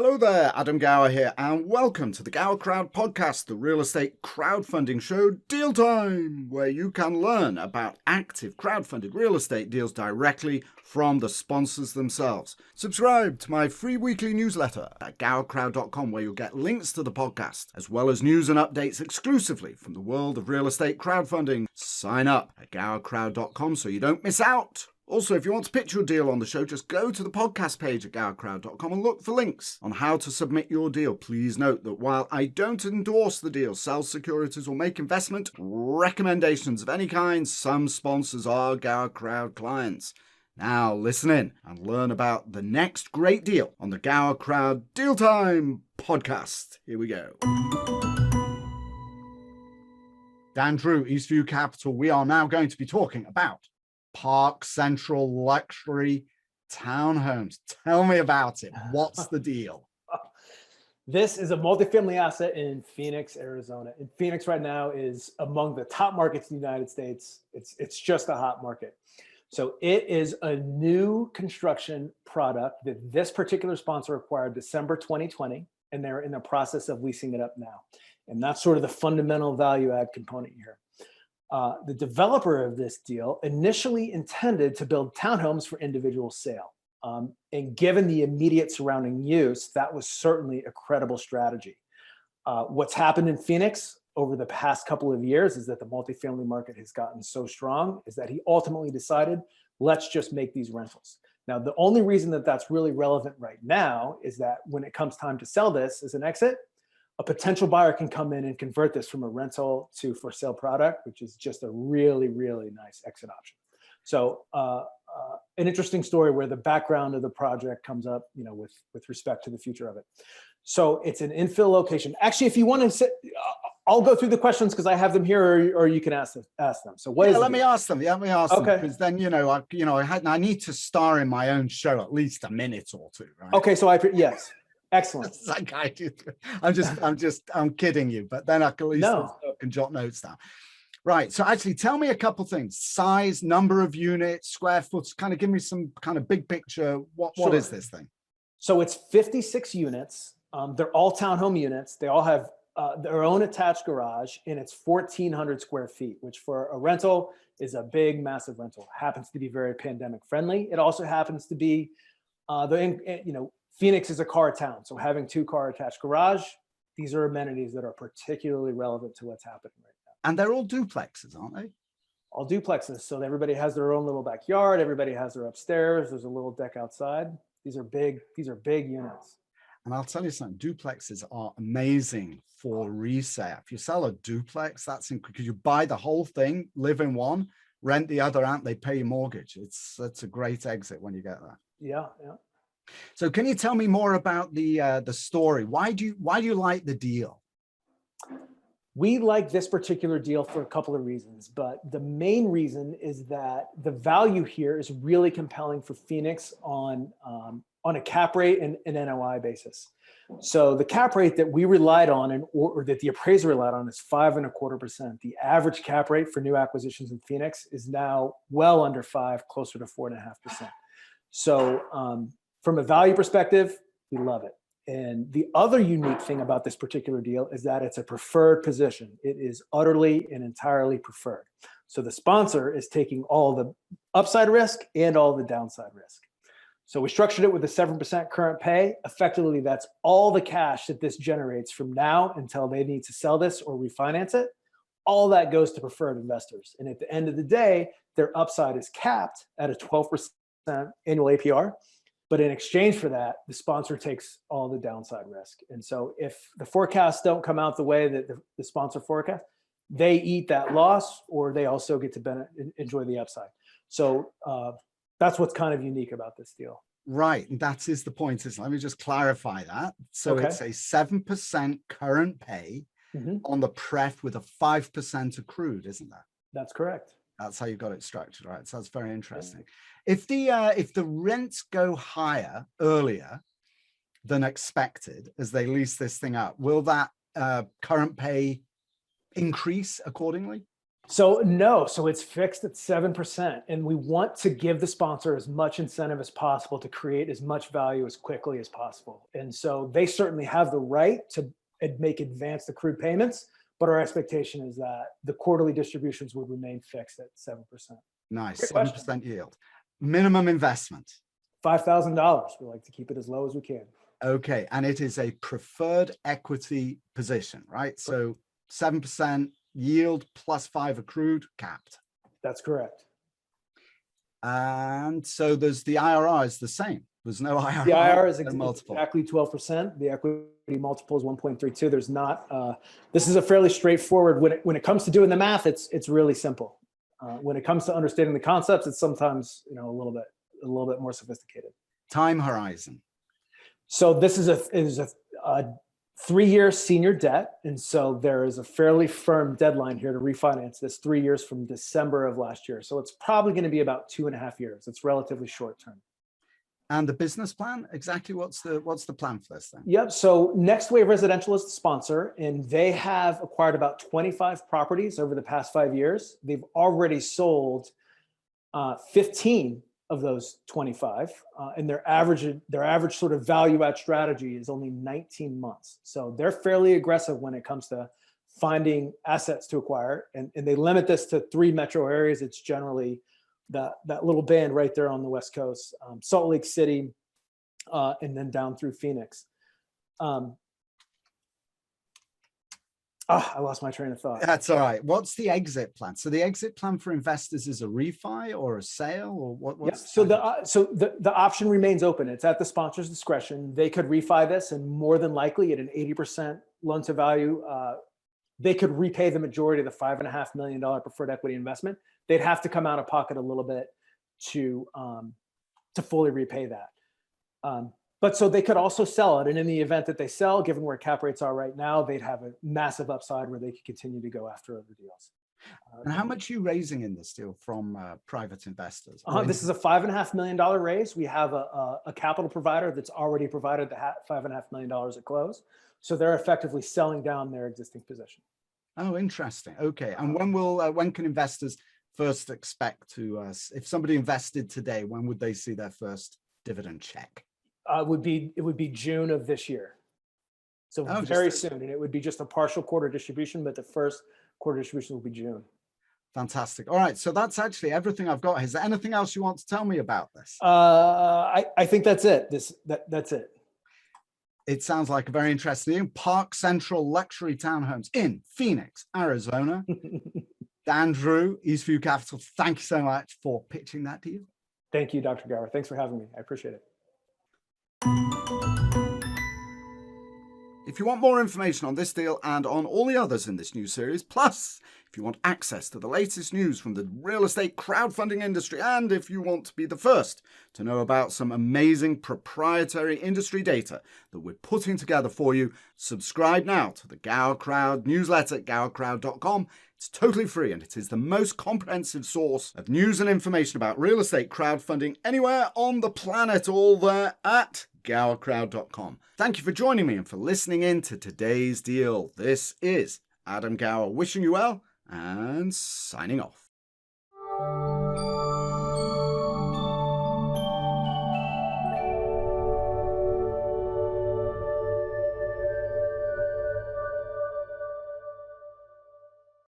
Hello there, Adam Gower here, and welcome to the GowerCrowd Podcast, the real estate crowdfunding show Deal Time, where you can learn about active crowdfunded real estate deals directly from the sponsors themselves. Subscribe to my free weekly newsletter at GowerCrowd.com, where you'll get links to the podcast, as well as news and updates exclusively from the world of real estate crowdfunding. Sign up at GowerCrowd.com so you don't miss out. Also, if you want to pitch your deal on the show, just go to the podcast page at GowerCrowd.com and look for links on how to submit your deal. Please note that while I don't endorse the deal, sell securities, or make investment recommendations of any kind, some sponsors are GowerCrowd clients. Now listen in and learn about the next great deal on the GowerCrowd Deal Time podcast. Here we go. Dan Drew, Eastview Capital. We are now going to be talking about Park Central luxury townhomes. Tell me about it. What's the deal? This is a multifamily asset in Phoenix, Arizona. And Phoenix right now is among the top markets in the United States. It's just a hot market. So it is a new construction product that this particular sponsor acquired December 2020, and they're in the process of leasing it up now. And that's sort of the fundamental value add component here. The developer of this deal initially intended to build townhomes for individual sale. And given the immediate surrounding use, that was certainly a credible strategy. What's happened in Phoenix over the past couple of years is that the multifamily market has gotten so strong is that he ultimately decided, let's just make these rentals. Now, the only reason that that's really relevant right now is that when it comes time to sell this as an exit, a potential buyer can come in and convert this from a rental to for sale product, which is just a really, really nice exit option. So an interesting story where the background of the project comes up, with respect to the future of it. So it's an infill location. Actually, if you want to sit, I'll go through the questions because I have them here, or you can ask them. So let me ask them. Let me ask them, because then I need to star in my own show at least a minute or two, right? Okay, so yes. Excellent. I'm kidding you, but then I can at least can jot notes down. Right. So actually tell me a couple things: size, number of units, square foot, kind of give me some kind of big picture. What is this thing? So it's 56 units. They're all townhome units. They all have their own attached garage, and it's 1,400 square feet, which for a rental is a big, massive rental. Happens to be very pandemic friendly. It also happens to be Phoenix is a car town, so having 2-car attached garage, these are amenities that are particularly relevant to what's happening right now. And they're all duplexes, aren't they? All duplexes. So everybody has their own little backyard. Everybody has their upstairs. There's a little deck outside. These are big units. And I'll tell you something, duplexes are amazing for resale. If you sell a duplex, that's because you buy the whole thing, live in one, rent the other out, they pay your mortgage. That's a great exit when you get that. Yeah. So can you tell me more about the story? Why do you like the deal? We like this particular deal for a couple of reasons, but the main reason is that the value here is really compelling for Phoenix on a cap rate and an NOI basis. So the cap rate that we relied on or that the appraiser relied on is 5.25%. The average cap rate for new acquisitions in Phoenix is now well under 5, closer to 4.5%. So from a value perspective, we love it. And the other unique thing about this particular deal is that it's a preferred position. It is utterly and entirely preferred. So the sponsor is taking all the upside risk and all the downside risk. So we structured it with a 7% current pay. Effectively, that's all the cash that this generates from now until they need to sell this or refinance it. All that goes to preferred investors. And at the end of the day, their upside is capped at a 12% annual APR. But in exchange for that, the sponsor takes all the downside risk. And so if the forecasts don't come out the way that the sponsor forecast, they eat that loss, or they also get to enjoy the upside. So that's what's kind of unique about this deal. Right. And that is the point. Let me just clarify that. So It's a 7% current pay on the pref with a 5% accrued, isn't that? That's correct. That's how you got it structured, right? So that's very interesting. Yeah. If the rents go higher earlier than expected as they lease this thing out, will that current pay increase accordingly? So no, so it's fixed at 7%. And we want to give the sponsor as much incentive as possible to create as much value as quickly as possible. And so they certainly have the right to make advanced accrued payments, but our expectation is that the quarterly distributions would remain fixed at 7%. Nice, 7% yield. Minimum investment? $5,000. We like to keep it as low as we can. Okay, and it is a preferred equity position, right? So 7% yield plus 5 accrued, capped. That's correct. And so there's the IRR is the same. There's no IRR. The IRR is multiple. exactly 12%. The equity multiple is 1.32. There's not. This is a fairly straightforward. When it comes to doing the math, it's really simple. When it comes to understanding the concepts, it's sometimes a little bit more sophisticated. Time horizon. So this is a 3-year senior debt, and so there is a fairly firm deadline here to refinance this 3 years from December of last year. So it's probably going to be about 2.5 years. It's relatively short term. And the business plan, exactly what's the plan for this then? Yep. So Next Wave Residential is the sponsor, and they have acquired about 25 properties over the past 5 years. They've already sold 15 of those 25, and their average sort of value add strategy is only 19 months. So they're fairly aggressive when it comes to finding assets to acquire, and they limit this to 3 metro areas. It's generally that little band right there on the West Coast, Salt Lake City, and then down through Phoenix. I lost my train of thought. That's all right. What's the exit plan? So the exit plan for investors is a refi or a sale, or what's so the option remains open. It's at the sponsor's discretion. They could refi this, and more than likely at an 80% loan to value, they could repay the majority of the $5.5 million preferred equity investment. They'd have to come out of pocket a little bit to fully repay that. But so they could also sell it. And in the event that they sell, given where cap rates are right now, they'd have a massive upside where they could continue to go after other deals. And how much are you raising in this deal from private investors? This is a $5.5 million raise. We have a capital provider that's already provided the $5.5 million at close. So they're effectively selling down their existing position. Oh, interesting. Okay. And when can investors first expect to, if somebody invested today, when would they see their first dividend check? It would be June of this year. So very soon. And it would be just a partial quarter distribution, but the first quarter distribution will be June. Fantastic. All right. So that's actually everything I've got. Is there anything else you want to tell me about this? I think that's it. That's it. It sounds like a very interesting Park Central luxury townhomes in Phoenix, Arizona. Dan Drew, Eastview Capital, thank you so much for pitching that deal. Thank you, Dr. Gower. Thanks for having me. I appreciate it. If you want more information on this deal and on all the others in this new series, plus if you want access to the latest news from the real estate crowdfunding industry, and if you want to be the first to know about some amazing proprietary industry data that we're putting together for you, subscribe now to the GowerCrowd newsletter at GowerCrowd.com. It's totally free, and it is the most comprehensive source of news and information about real estate crowdfunding anywhere on the planet, all there at GowerCrowd.com. Thank you for joining me and for listening in to today's deal. This is Adam Gower wishing you well and signing off.